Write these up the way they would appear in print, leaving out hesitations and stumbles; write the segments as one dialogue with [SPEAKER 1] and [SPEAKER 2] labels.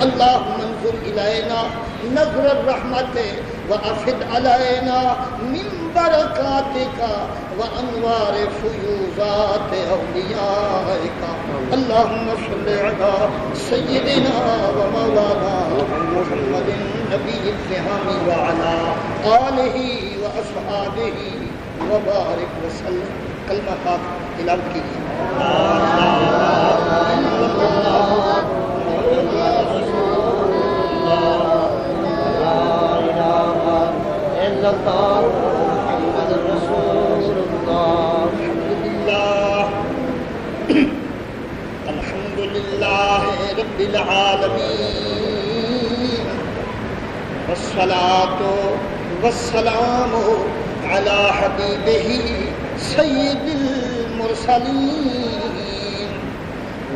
[SPEAKER 1] اللهم انظر إلينا نظر الرحمة وأفد علينا من بركاتك وأنوار فيوزات أوليائك. اللهم صل على سيدنا ومولانا محمد النبي الفهم وعلى آله وأصحابه وبارك وسلم. کلمہ تلاوت کیجیے. الحمد للہ رب العالمین والصلاة والسلام على حبیبہ سید المرسلین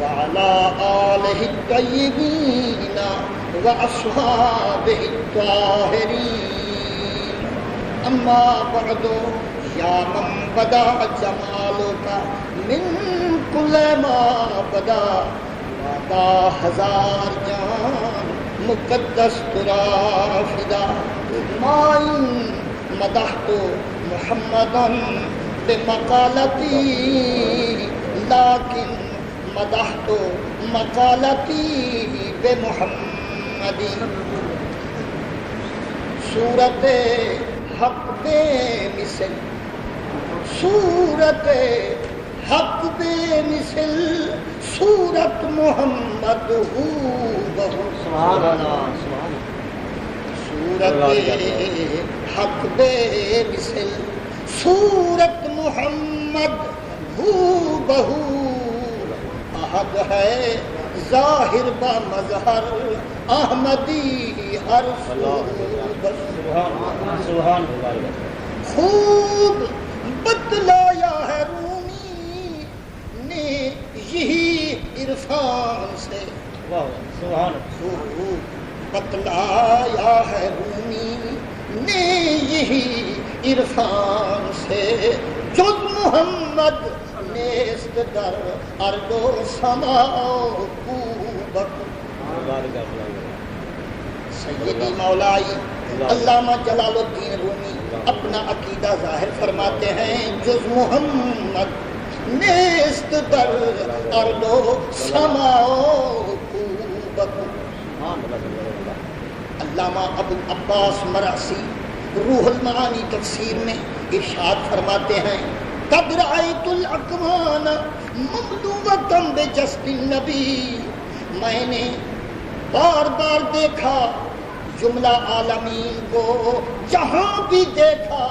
[SPEAKER 1] وعلى آلہ الطیبین واصحابہ الطاہرین. اما بعد یا من بدا جمالک من کل ما بدا وعدا ہزار جان مقدس ترا فدا. مائن مدحت محمدا بمقالتی لیکن مدحت مقالتی بمحمد. صورت حق بے مثل صورت حق بے مثل صورت محمد ہو بہو. صورت حق بے مثل صورت محمد ہو بہو. احد ہے ظاہر با مظہر احمدی ہر سو بس. خوب بتلایا ہے رومی نے یہی عرفان سے. خوب بتلایا ہے رومی نے یہی عرفان سے. جز محمد نیست در ارض و سما کوبت. سیدی مولائی علامہ جلال الدین رومی اپنا عقیدہ ظاہر فرماتے ہیں جز محمد نیست در ارض و سما کوبت. علامہ ابو عباس مرعسی روح المعانی تفسیر میں ارشاد فرماتے ہیں قد رأیت الاکوان مملوءۃ بجسد النبی. میں نے بار بار دیکھا جملہ عالمین کو، جہاں بھی دیکھا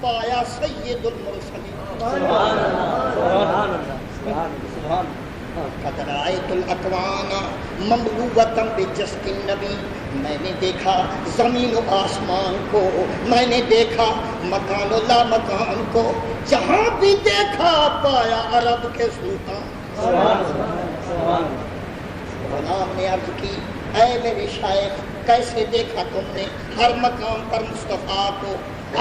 [SPEAKER 1] پایا سید المرسلین. قد رأیت الاکوان مملوءۃ بجسد النبی. میں نے دیکھا زمین و آسمان کو، میں نے دیکھا مکان و لا مکان کو، جہاں بھی دیکھا پایا عرب کے سلطان. غلام نے عرض کی اے میرے شیخ کیسے دیکھا تم نے ہر مقام پر مصطفیٰ کو؟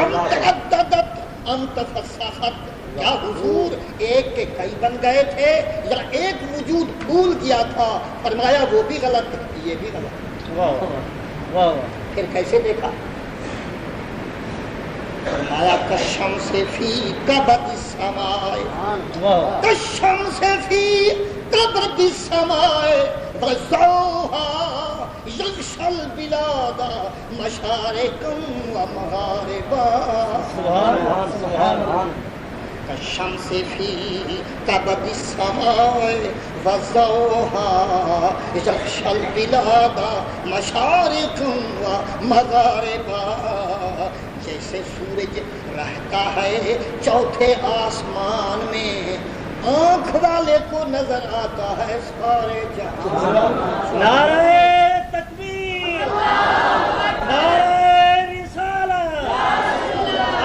[SPEAKER 1] انت عددت انت فسخت. کیا حضور ایک کے کئی بن گئے تھے یا ایک وجود پھول گیا تھا؟ فرمایا وہ بھی غلط ہے یہ بھی غلط. پھر کیسے دیکھا؟ فرمایا کالشمس فی کبد السماء کالشمس فی کبد السماء وضوحا یغشی البلاد مشارقا ومغاربا. کالشمس فی کبد السماء وضوحا یغشی البلاد مشارقا ومغاربا. جیسے سورج رہتا ہے چوتھے آسمان میں، آنکھ والے کو نظر آتا ہے سارے جہاں.
[SPEAKER 2] نعرہ تکبیر، نعرہ رسالت،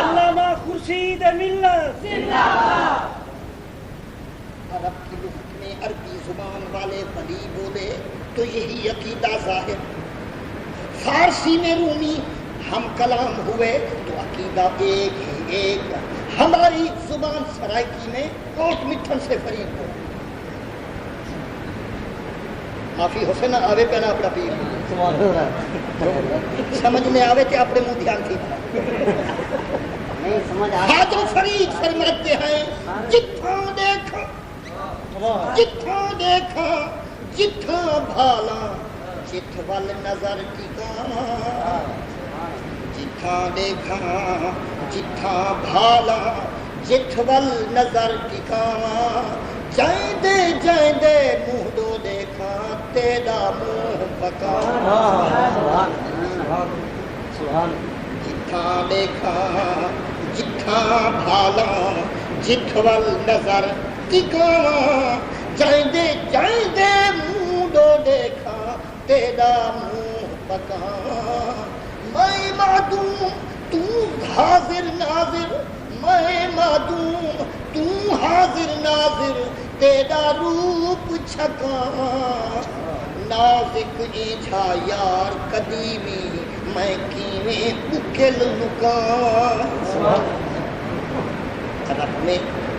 [SPEAKER 2] علامہ خورشید ملت زندہ باد.
[SPEAKER 1] عرب کی لغت میں عربی زبان والے ولی بولے تو یہی عقیدہ ظاہر. فارسی میں رومی ہم کلام ہوئے تو عقیدہ ایک ہی ایک. ہماری زبان سرائکی میں کوٹ مٹھن سے فریب ہو. معافی حسین آوے پہنا اپنا پیر سمجھنے آوے کہ اپنے منہ دھیان تھی حاجی فرید فرماتے ہیں جتھاں دیکھا جتھاں بھالا جتھ ول نظر ٹکاواں جتھاں دیکھا جتھاں بھالا جتھ ول نظر ٹکاواں جائندے جائندے منہ دو دیکھا تیرا منہ پکاواں جتھاں دیکھا جتھاں بھالا جتھ ول نظر ٹکاواں جائندے جائندے منہ دو دیکھا تیرا منہ پکاواں میں معدوم تو حاضر ناظر میں معدوم تو حاضر ناظر تیرا روپ چھکاں نازک ایجھا یار قدیمی میں کیویں اکل نکاں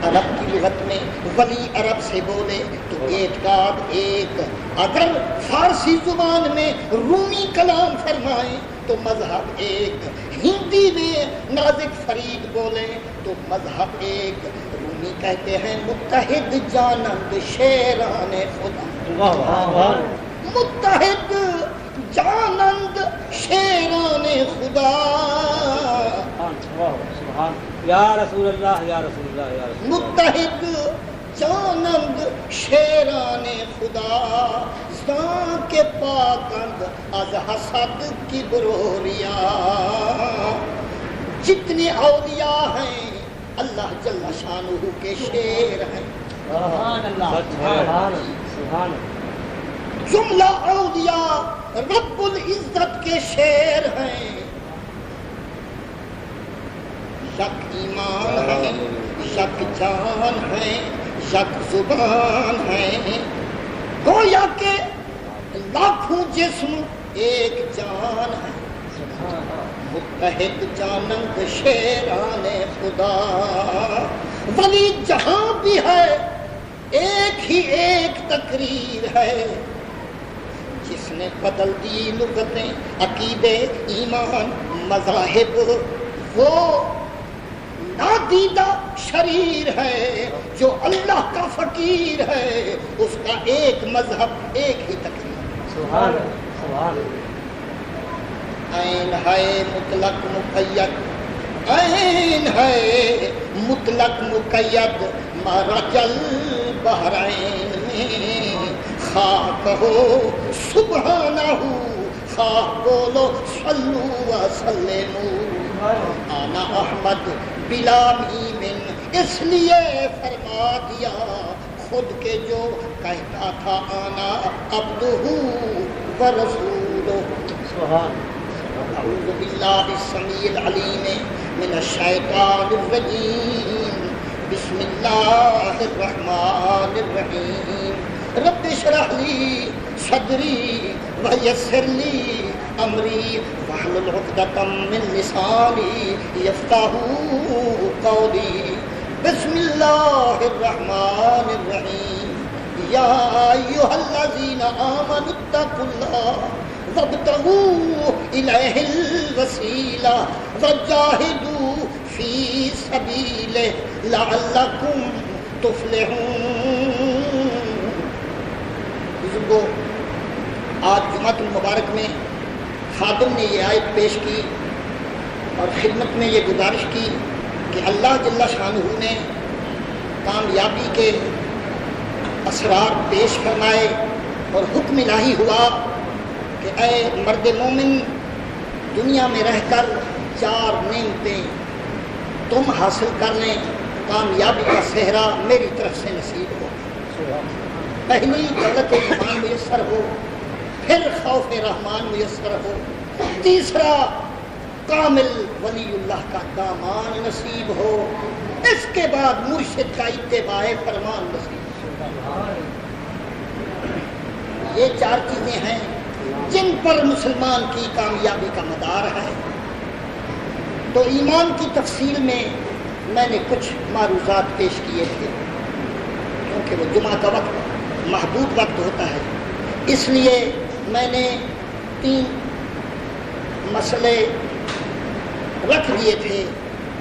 [SPEAKER 1] عرب کی لغت میں ولی عرب سے بولے تو اعتقاد ایک، اگر فارسی زبان میں رومی کلام فرمائیں تو مذہب ایک، ہندی میں نازک فرید بولیں تو مذہب ایک۔ رومی کہتے ہیں متحد جانند شیران خدا، متحد جانند شیران خدا،
[SPEAKER 2] یا رسول اللہ یا رسول اللہ یا رسول اللہ،
[SPEAKER 1] متحد جانند شیران خدا، زاں کے پاکند از حسد کی بروریا۔ جتنے اولیاء ہیں اللہ جل شانہ کے شیر ہیں،
[SPEAKER 2] سبحان اللہ سبحان اللہ،
[SPEAKER 1] جملہ اولیاء رب العزت کے شیر ہیں۔ یک ایمان ہے، یک جان ہے، یک زبان ہے، گویا کہ لاکھوں جسم ایک جان ہے۔ متحد جانند شیران خدا، ولی جہاں بھی ہے ایک ہی ایک تقریر ہے، جس نے بدل دی لغتیں عقیدے ایمان مذاہب وہ نادیدہ شریر ہے، جو اللہ کا فقیر ہے اس کا ایک مذہب ایک ہی تقریر۔
[SPEAKER 2] سبحان سبحان،
[SPEAKER 1] عین ہے مطلق مقید، عین ہے مطلق مقید، مرج البحرین میں خواہ کہو سبحانہ، خواہ بولو صلو وسلمو، آنا احمد بلا میمن، اس لیے فرما دیا خود کے جو کہتا تھا آنا عبدہ ورسولہ۔ اعوذ باللہ السمیع العلیم من الشیطان الرجیم، بسم اللہ الرحمن الرحیم، رب اشرح لی صدری ویسر لی امری واحلل عقدۃ من لسانی یفقہوا قولی، بسم اللہ الرحمن الرحیم، یا ایھا الذین آمنوا اتقوا اللہ وابتغوا الیہ الوسیلہ وجاہدوا فی سبیلہ لعلکم تفلحون۔ بزرگوں، آج جمعۃ المبارک میں خادم نے یہ آیت پیش کی اور خدمت میں یہ گزارش کی کہ اللہ جل شانہ نے کامیابی کے اسرار پیش فرمائے اور حکم الہی ہوا کہ اے مرد مومن، دنیا میں رہ کر 4 نعمتیں تم حاصل کر لیں، کامیابی کا صحرا میری طرف سے نصیب ہو۔ پہلی دولت ایمان میسر ہو، پھر خوف رحمان میسر ہو، تیسرا کامل ولی اللہ کا دامان نصیب ہو، اس کے بعد مرشد کا اتباع فرمان نصیب ہو۔ یہ 4 چیزیں ہیں جن پر مسلمان کی کامیابی کا مدار ہے۔ تو ایمان کی تفصیل میں میں نے کچھ معروضات پیش کیے تھے، کیونکہ وہ جمعہ کا وقت محدود وقت ہوتا ہے، اس لیے میں نے 3 مسئلے رکھ دیے تھے،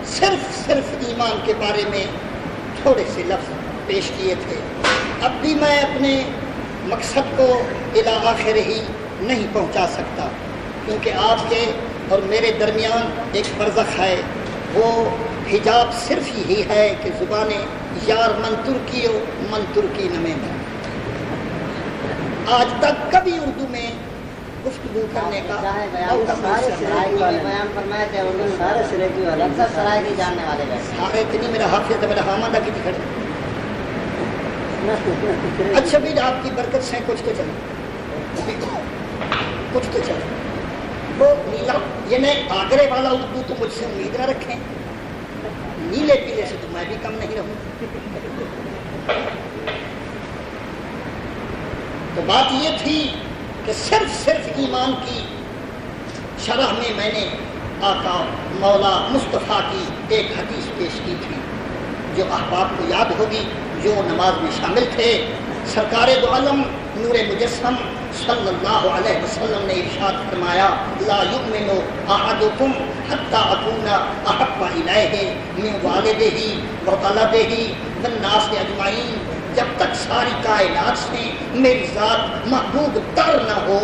[SPEAKER 1] صرف ایمان کے بارے میں تھوڑے سے لفظ پیش کیے تھے۔ اب بھی میں اپنے مقصد کو الی آخر ہی نہیں پہنچا سکتا، کیونکہ آپ کے اور میرے درمیان ایک برزخ ہے، وہ حجاب صرف یہی ہے کہ زبانیں یار من ترکی ہو من ترکی نمے میں۔ آج تک کبھی اردو میں گفتگو کرنے کا سارے اتنی میرا حافظ میرا حامدہ کی دکھڑ۔ اچھا بھی آپ کی برکت سے کچھ تو چلے، کچھ تو چلے۔ وہ نیلا یہ نہیں آگرے والا اردو تو مجھ سے امید نہ رکھیں، نیلے پیلے سے تو میں بھی کم نہیں رہوں۔ تو بات یہ تھی کہ صرف ایمان کی شرح میں نے آقا مولا مصطفیٰ کی ایک حدیث پیش کی تھی، جو احباب کو یاد ہوگی جو نماز میں شامل تھے۔ سرکار دو عالم نور مجسم صلی اللہ علیہ وسلم نے ارشاد فرمایا، لا یؤمن احدکم حتی اکون احب الیہ من والدہ وولدہ والناس اجمعین، جب تک ساری کائنات سے میری ذات محبوب تر نہ ہو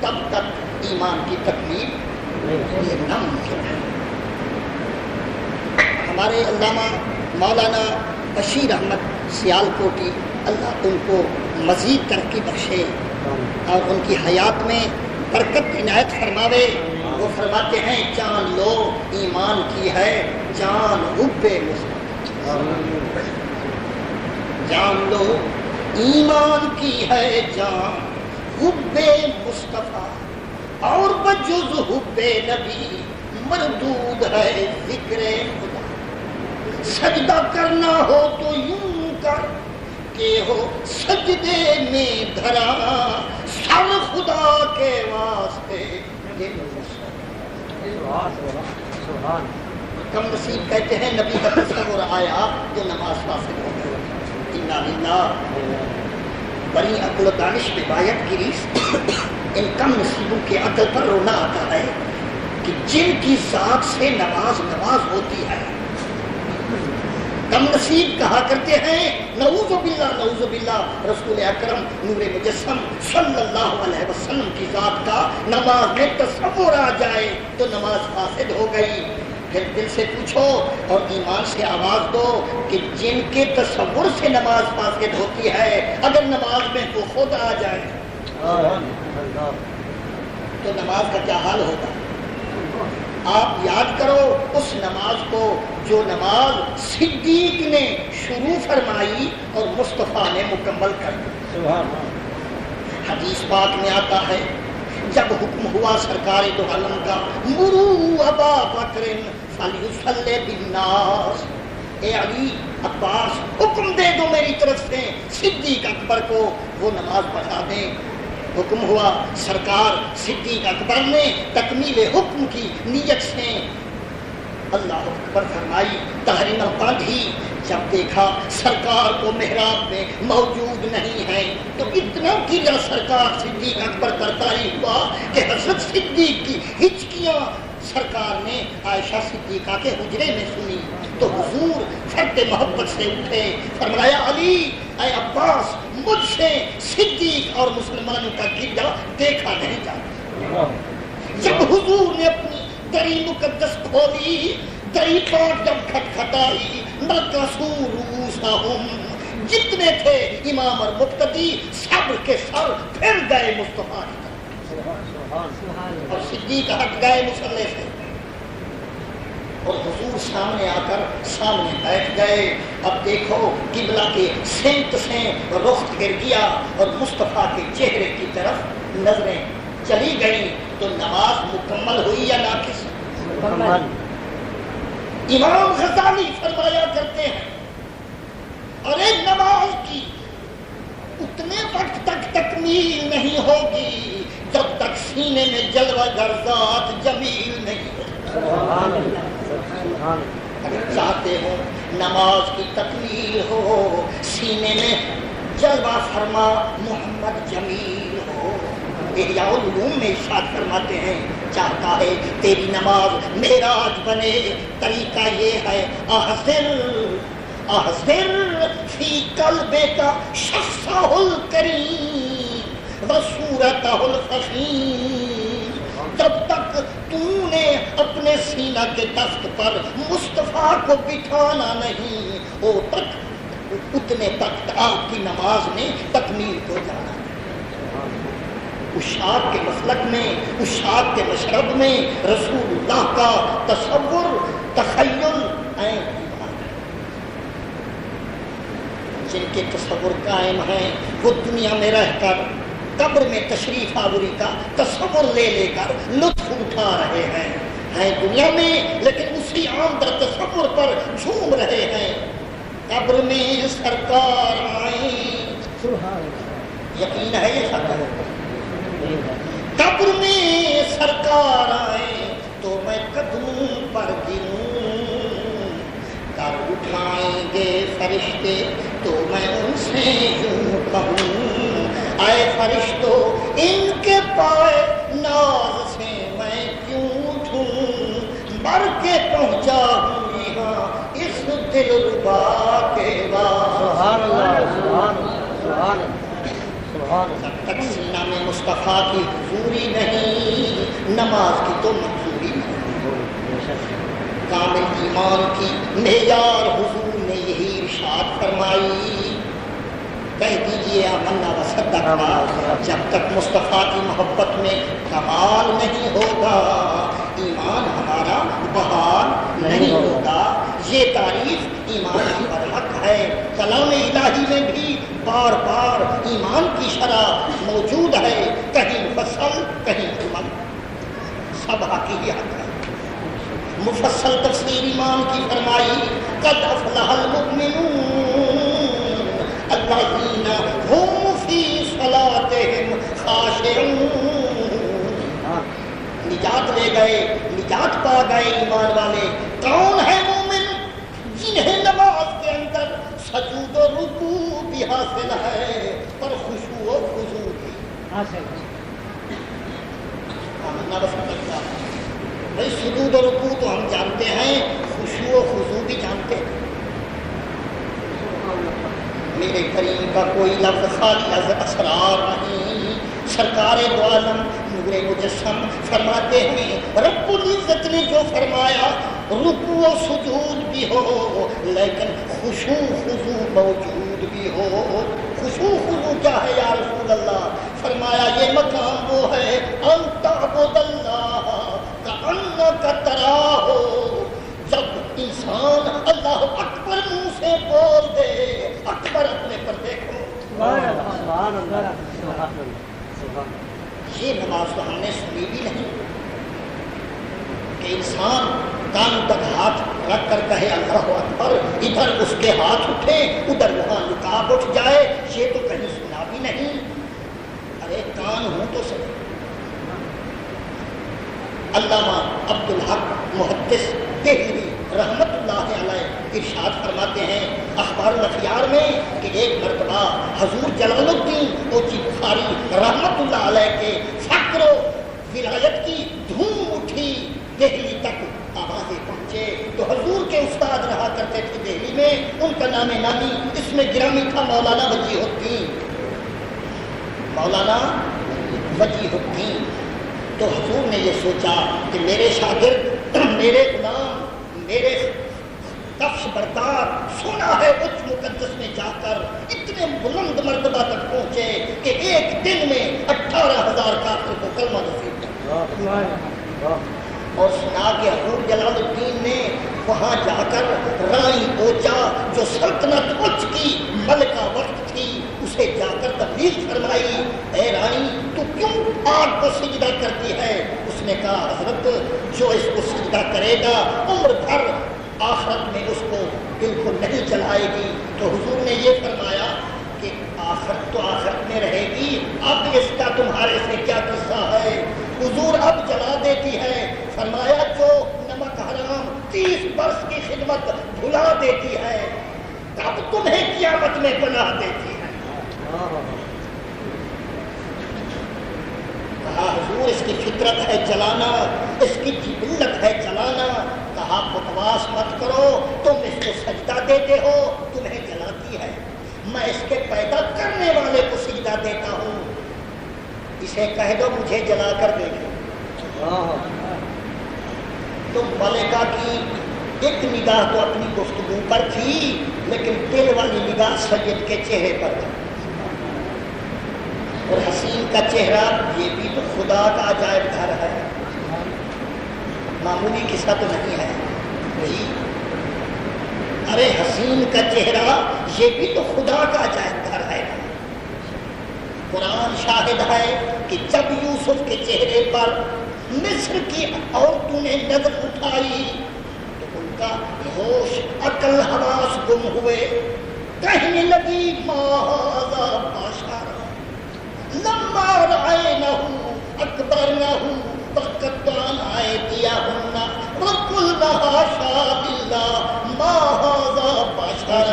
[SPEAKER 1] تب تک ایمان کی تکمیل ناممکن ہے۔ ہمارے علامہ مولانا بشیر احمد سیالکوٹی، اللہ ان کو مزید ترقی بخشے اور ان کی حیات میں برکت عنایت فرماوے۔ وہ فرماتے ہیں، جان لو ایمان کی ہے جان حب مصطفیٰ، جان لو ایمان کی ہے جان حب مصطفیٰ، اور بجز حب نبی مردود ہے ذکر خدا۔ سجدہ کرنا ہو تو یوں کر کہ ہو سجدے میں دھرا، سر خدا کے واسطے دل کم نصیب کہتے ہیں نبی کا تصور آیا جو نماز فاسد ہو گئی۔ انا للہ، بڑی عقل و دانش میں بایت کی ریس، ان کم نصیبوں کے عقل پر رونا آتا ہے کہ جن کی ذات سے نماز ہوتی ہے۔ کم نصیب کہا کرتے ہیں نعوذ باللہ رسول اکرم نور مجسم صلی اللہ علیہ وسلم کی ذات کا نماز میں تصور آ جائے تو نماز فاسد ہو گئی۔ پھر دل سے پوچھو اور ایمان سے آواز دو کہ جن کے تصور سے نماز فاسد ہوتی ہے، اگر نماز میں وہ خود آ جائے تو نماز کا کیا حال ہوگا؟ آپ یاد کرو اس نماز کو جو نماز صدیق نے شروع فرمائی اور مصطفیٰ نے مکمل کر دی۔ حدیث پاک میں آتا ہے، جب حکم ہوا سرکار دو عالم کا، مرو ابا بکر فلیصلی بالناس، اے علی عباس حکم دے دو میری طرف سے صدیق اکبر کو وہ نماز پڑھا دیں۔ حکم ہوا، سرکار صدیق اکبر نے تکمیل حکم کی نیت سے اللہ اکبر فرمائی، تحریمہ باندھی۔ جب دیکھا سرکار کو محراب میں موجود نہیں ہے تو اتنا گرا سرکار صدیق اکبر کرتا ہی ہوا کہ حضرت صدیق کی ہچکیاں سرکار نے عائشہ صدیقہ کے حجرے میں سنی تو حضور فرد محبت سے اٹھے، فرمایا علی اے عباس، مجھ سے صدیق اور مسلمانوں کا گرا دیکھا نہیں جاتا۔ جب حضور نے اپنی دری مقدس کھولی، دری پاک جب کھٹکھٹائی، نکسوا رؤوسہم، جتنے تھے امام اور مقتدی سب کے سر پھر گئے مصطفیٰ کی طرف اور صدیق ہٹ گئے مصلی سے، اور حضور سامنے آ کر سامنے بیٹھ گئے۔ اب دیکھو قبلہ کے سمت سے رخ پھر گیا اور مصطفیٰ کے چہرے کی طرف نظریں چلی گئیں تو نماز مکمل ہوئی یا ناقص؟ مکمل۔ امام غزالی فرمایا کرتے ہیں، ارے نماز کی اتنے وقت تک تکمیل نہیں ہوگی جب تک سینے میں جلوہ گر ذات جمیل نہیں ہوگی۔ اگر چاہتے ہو نماز کی تکمیل ہو، سینے میں جلوہ فرما محمد جمیل ہو۔ احیاء العلوم میں ارشاد فرماتے ہیں چاہتا ہے تیری نماز معراج بنے طریقہ یہ ہے احضر فی قلبک شخصہ الکریم و صورتہ الفخیم، جب تک تو نے اپنے سینہ کے تخت پر مصطفیٰ کو بٹھانا نہیں وہ تک اتنے تک آپ کی نماز میں تکمیل ہو جانا ہے۔ اشاق کے مسلک میں، اشاق کے مشرب میں رسول اللہ کا تصور، تخیل جن کے تصور قائم ہیں وہ دنیا میں رہ کر قبر میں تشریف آوری کا تصور لے لے کر لطف اٹھا رہے ہیں دنیا میں، لیکن اسی عام در تصور پر جھوم رہے ہیں۔ قبر میں سرکار آئیں، یقین ہے یہ خبر، قبر میں سرکار آئیں تو میں قدموں پر گروں، کر اٹھائیں گے فرشتے تو میں ان سے یوں کہوں، اے فرشتو ان کے پائے ناز سے میں کیوں اٹھوں، مر کے پہنچا ہوں یہاں اس دل ربا کے بعد۔
[SPEAKER 2] سبحان اللہ، سبحان اللہ، سبحان اللہ۔
[SPEAKER 1] جب تک سینہ میں مصطفیٰ کی حضوری نہیں، نماز کی تو منظوری نہیں۔ کامل ایمان کی معیار حضور نے یہی ارشاد فرمائی، کہہ دیجئے آمنا و صدقنا، جب تک مصطفیٰ کی محبت میں کمال نہیں ہوگا ایمان ہمارا بحال نہیں ہوگا۔ یہ تعریف ایمان کی برحق ہے۔ کلام الہی میں بھی بار بار ایمان کی شرح موجود ہے، کہیں مفصل کہیں مجمل، سب حقیقت ہے۔ مفصل تفسیر ایمان کی فرمائی، قد افلح المؤمنون الذین هم فی صلاتهم خاشعون، نجات لے گئے، نجات پا گئے ایمان والے۔ کون ہے مومن؟ جنہیں نماز کے اندر سجود و رکوع بھی حاصل ہے اور خشوع و خضوع بھی حاصل ہے۔ بھائی سجود و رکوع تو ہم جانتے ہیں، خشوع و خضوع بھی جانتے ہیں۔ میرے کریم کا کوئی لفظ خالی از اسرار نہیں۔ سرکار دو عالم نور مجسم فرماتے ہیں رب العزت نے جو فرمایا رکوع و سجود بھی ہو لیکن خشوع خضوع موجود بھی ہو۔ خشوع خضوع کیا ہے یا رسول اللہ؟ فرمایا یہ مقام وہ ہے ان تعبد اللہ کأنک تراہ، جب انسان اللہ اکبر منہ سے بول دے، اکبر اپنے پر دیکھو۔ یہ نماز تو ہم نے سنی بھی نہیں کہ انسان کان تک ہاتھ رکھ کر کہے اللہ اکبر، ادھر اس کے ہاتھ اٹھے ادھر وہاں رکاب اٹھ جائے، یہ تو کہیں سنا بھی نہیں۔ ارے کان ہوں تو سب۔ علامہ عبدالحق محدث دہلوی رحمت اللہ علیہ ارشاد فرماتے ہیں اخبار الاخیار میں کہ ایک مرتبہ حضور جلال الدین اوچی بخاری رحمت اللہ علیہ کے فقر و ولایت کی دھوم اٹھی، دہلی تک آوازیں پہنچے تو حضور کے استاد رہا کرتے تھے دہلی میں، ان کا نام نامی اس میں گرامی تھا مولانا وجیہ الدین، مولانا وجیہ الدین۔ تو حضور نے یہ سوچا کہ میرے شاگرد، میرے غلام، میرے نفس بردار سنا ہے اچ مقدس میں جا کر اتنے بلند مرتبہ تک پہنچے کہ ایک دن میں 18,000 کافر کو کلمہ نصیب کیا، اور سنا کہ حضور جلال الدین نے وہاں جا کر رانی اوچا جو سلطنت اچ کی ملکہ وقت تھی اسے جا کر تبلیغ فرمائی، اے رانی تو کیوں آگ کو سجدہ کرتی ہے؟ اس نے کہا حضرت جو اس کو سجدہ کرے گا عمر بھر آخرت میں اس کو بالکل نہیں جلائے گی۔ تو حضور نے یہ فرمایا کہ آخرت تو آخرت میں رہے گی، اب اس کا تمہارے سے کیا قصہ ہے؟ حضور اب جلا دیتی ہے۔ فرمایا جو نمک حرام 30 برس کی خدمت بھلا دیتی ہے اب تمہیں قیامت میں پناہ دیتی ہے۔ حضور اس کی فطرت ہے جلانا، اس کی جبلت ہے جلانا. کہا بکواس مت کرو، تم اس کو سجدہ دیتے ہو، تمہیں جلاتی ہے. میں اس کے پیدا کرنے والے کو سجدہ دیتا ہوں. اسے کہہ دو مجھے جلا کر دیکھو. تو ملکہ کی ایک نگاہ تو اپنی گفتگو پر تھی، لیکن دل والی نگاہ سید کے چہرے پر تھی. اور حسین کا چہرہ یہ بھی تو خدا کا عجائب گھر ہے، معمولی قصہ تو نہیں ہے. ارے حسین کا چہرہ یہ بھی تو خدا کا عجائب گھر ہے. قرآن شاہد ہے کہ جب یوسف کے چہرے پر مصر کی عورتوں نے نظر اٹھائی تو ان کا ہوش عقل حواس گم ہوئے. کہنے لگی ما ھذا بشر لما رأینہ اکبرنہ فقطعن ایدیہن وقلن حاشا للہ ما ھذا بشر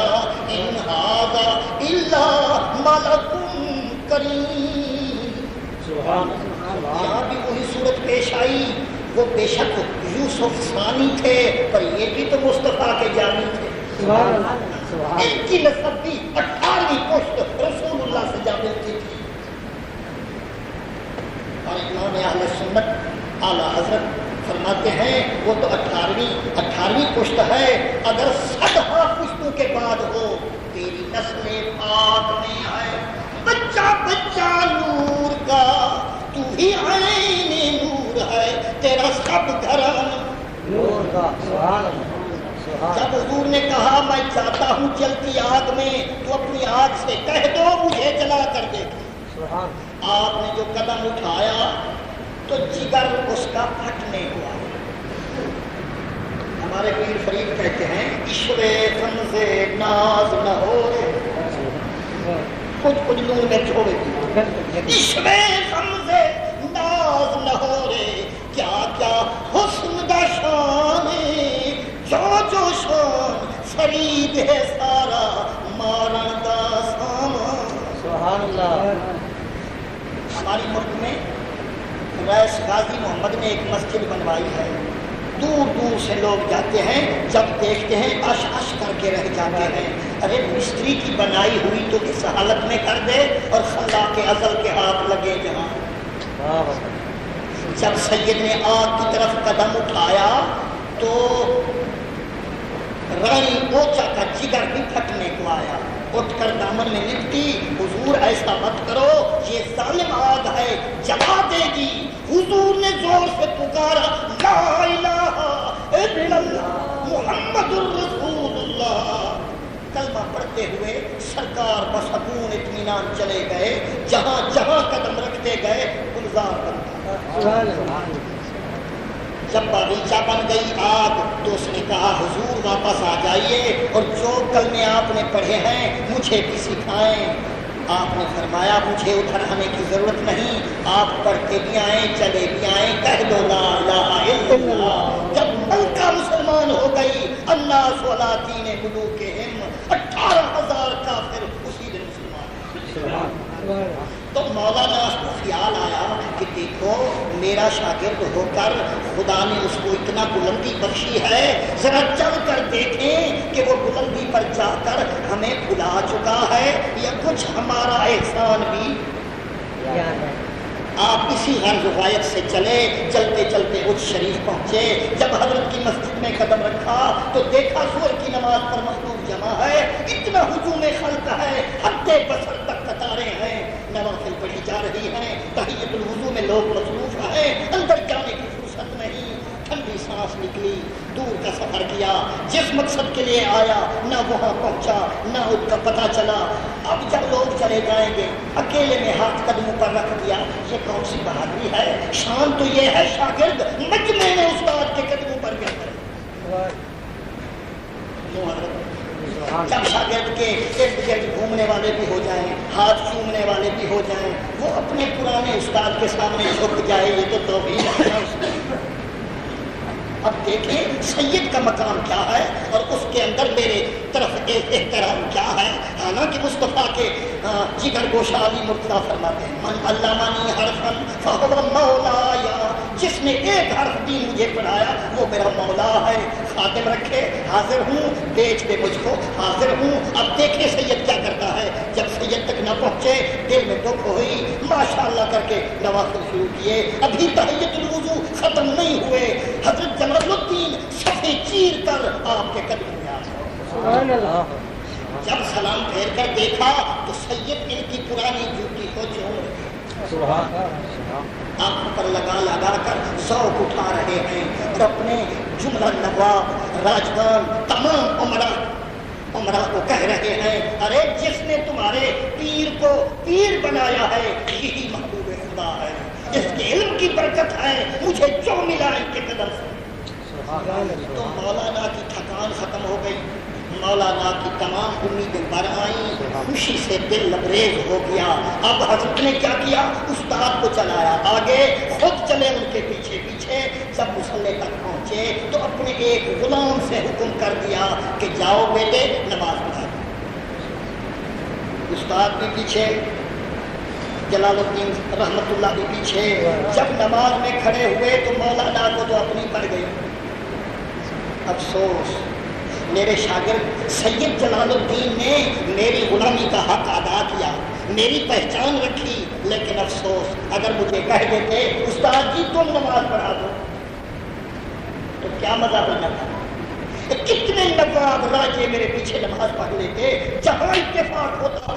[SPEAKER 1] ان ھذا الا ملک کریم. یہاں بھی وہی صورت پیش آئی. وہ بے شک یوسف ثانی تھے پر یہ بھی تو مصطفیٰ کے جانی تھے. ان کی نسب بھی 18ویں پشت رسول اللہ سے جا ملتی تھی. اور امام اہل سنت اعلیٰ حضرت فرماتے ہیں وہ تو 18ویں پشت ہے. اگر 100 پشتوں کے بعد ہو تیری نسل پاک میں ہے. بچہ بچہ نور کا تو ہی عین نور ہے، تیرا سب گھرانہ نور کا. جب حضور نے کہا میں جاتا ہوں جلتی آگ میں تو اپنی آگ سے کہہ دو مجھے جلا کر دیکھیں. آپ نے جو قدم اٹھایا تو جگر اس کا پھٹنے ہوا. ہمارے پیر فرید کہتے ہیں عشرے فنزے ناز نہ ہو کچھ نور میں چھوڑے دی. عشرے فنزے ناز نہ ہو رے کیا کیا حسن دا شان جو شان فرید ہے سارا مارن دا سامان. سبحان اللہ. ہماری ملک میں رئیس غازی محمد نے ایک مسجد بنوائی ہے. دور دور سے لوگ جاتے ہیں، جب دیکھتے ہیں اش اش کر کے رہ جاتے ہیں. ارے مستری کی بنائی ہوئی تو اس حالت میں کر دے اور خلاق ازل کے ہاتھ لگے جہاں. جب سید نے آگ کی طرف قدم اٹھایا تو رانی اوچا کا جگر بھی پھٹنے کو آیا. اٹھ کر دامن میں لپٹی. حضور ایسا مت کرو، یہ ظالم آگ ہے جلا دے گی. حضور نے زور سے پکارا لا الہ الا اللہ محمد الرسول اللہ. کلمہ پڑھتے ہوئے سرکار بسکون اطمینان چلے گئے. جہاں جہاں قدم رکھتے گئے گلزار بنتا. جب باغیچہ بن گئی آگ تو اس نے کہا حضور واپس آ جائیے اور جو کلمے آپ نے پڑھے ہیں مجھے بھی سکھائیں. آپ نے فرمایا مجھے ادھر آنے کی ضرورت نہیں، آپ پڑھتے بھی آئیں چلے بھی آئیں. کہہ دو لا الہ الا اللہ. جب ملکہ مسلمان ہو گئی الناس علی دین ملوکہم 18,000 کافر اسی دن مسلمان. تو مولانا کو خیال آیا کہ دیکھو میرا شاگرد ہو کر خدا نے اس کو اتنا بلندی بخشی ہے، ذرا چل کر دیکھیں کہ وہ بلندی پر جا کر ہمیں بھلا چکا ہے یا کچھ ہمارا احسان بھی. آپ اسی غرض غایت سے چلے. چلتے چلتے اچ شریف پہنچے. جب حضرت کی مسجد میں قدم رکھا تو دیکھا ظہر کی نماز پر مخلوق جمع ہے. اتنا ہجوم خلق ہے، حد بصر تک قطاریں ہیں. نوافل پڑھی جا رہی ہیں. تحیۃ الوضو میں لوگ مصروف ہیں. اندر جانے کی فرصت نہیں. ٹھنڈی سانس نکلی. دور کا سفر کیا، جس مقصد کے لیے آیا نہ وہاں پہنچا نہ اس کا پتہ چلا. اب جب لوگ چلے جائیں گے اکیلے میں ہاتھ قدموں پر رکھ دیا. یہ کون سی بہادری ہے؟ شان تو یہ ہے شاگرد مجمع میں استاد کے قدموں پر گر کرے. جب شاگرد کے ارد گرد گھومنے والے بھی ہو جائیں، ہاتھ چومنے والے بھی ہو جائیں، وہ اپنے پرانے استاد کے سامنے جھک جائے، یہ تو توہین ہے اس میں. اب دیکھیں سید کا مقام کیا ہے اور اس کے اندر میرے طرف احترام کیا ہے. حالانکہ مصطفیٰ کے جگر گوشہ علی مرتضیٰ فرماتے ہیں من علمنی حرفا فهو مولا حرف دین مجھے پڑھایا وہ میرا مولا ہے. خادم رکھے حاضر ہوں, بیچ دے مجھ کو حاضر ہوں. اب دیکھیں سید کیا کرتا ہے. جب سید تک نہ پہنچے دل میں دکھ ہوئی, ماشاءاللہ کر کے نوافل شروع کیے. ابھی تحیت الوضو ختم نہیں ہوئے, حضرت جلال الدین صفے چیر کر آپ کے قدم میں آ گئے.
[SPEAKER 2] سبحان اللہ.
[SPEAKER 1] جب سلام پھیر کر دیکھا تو سید ان کی پرانی جوتی کو چوم رہے,
[SPEAKER 2] سبحان
[SPEAKER 1] آنکھوں پر لگا لگا کر ذوق اٹھا رہے ہیں اور اپنے جملہ نواب راجگان تمام عمرہ کو کہہ رہے ہیں, ارے جس نے تمہارے پیر کو پیر بنایا ہے یہی محبوب خدا ہے, اس کے علم کی برکت ہے, مجھے جو ملا ان کے قدم سے. تو مولانا کی تھکان ختم ہو گئی, مولانا کی تمام امیدیں بر آئیں, خوشی سے دل لبریز ہو گیا. اب حضرت نے کیا کیا, استاد کو چلایا آگے, خود چلے ان کے پیچھے پیچھے. جب مصلی تک پہنچے تو اپنے ایک غلام سے حکم کر دیا کہ جاؤ بیٹے نماز پڑھا. استاد بھی پیچھے, جلال الدین رحمت اللہ بھی پیچھے. جب نماز میں کھڑے ہوئے تو مولانا کو تو اپنی پڑ گئی. افسوس, میرے شاگرد سید جلال الدین نے میری غلامی کا حق ادا کیا, میری پہچان رکھی, لیکن افسوس اگر مجھے کہہ دیتے استاد جی تم نماز پڑھا دو تو کیا مزہ ہو جاتا. کتنے نواب راجے میرے پیچھے نماز پڑھ لیتے, جہاں اتفاق ہوتا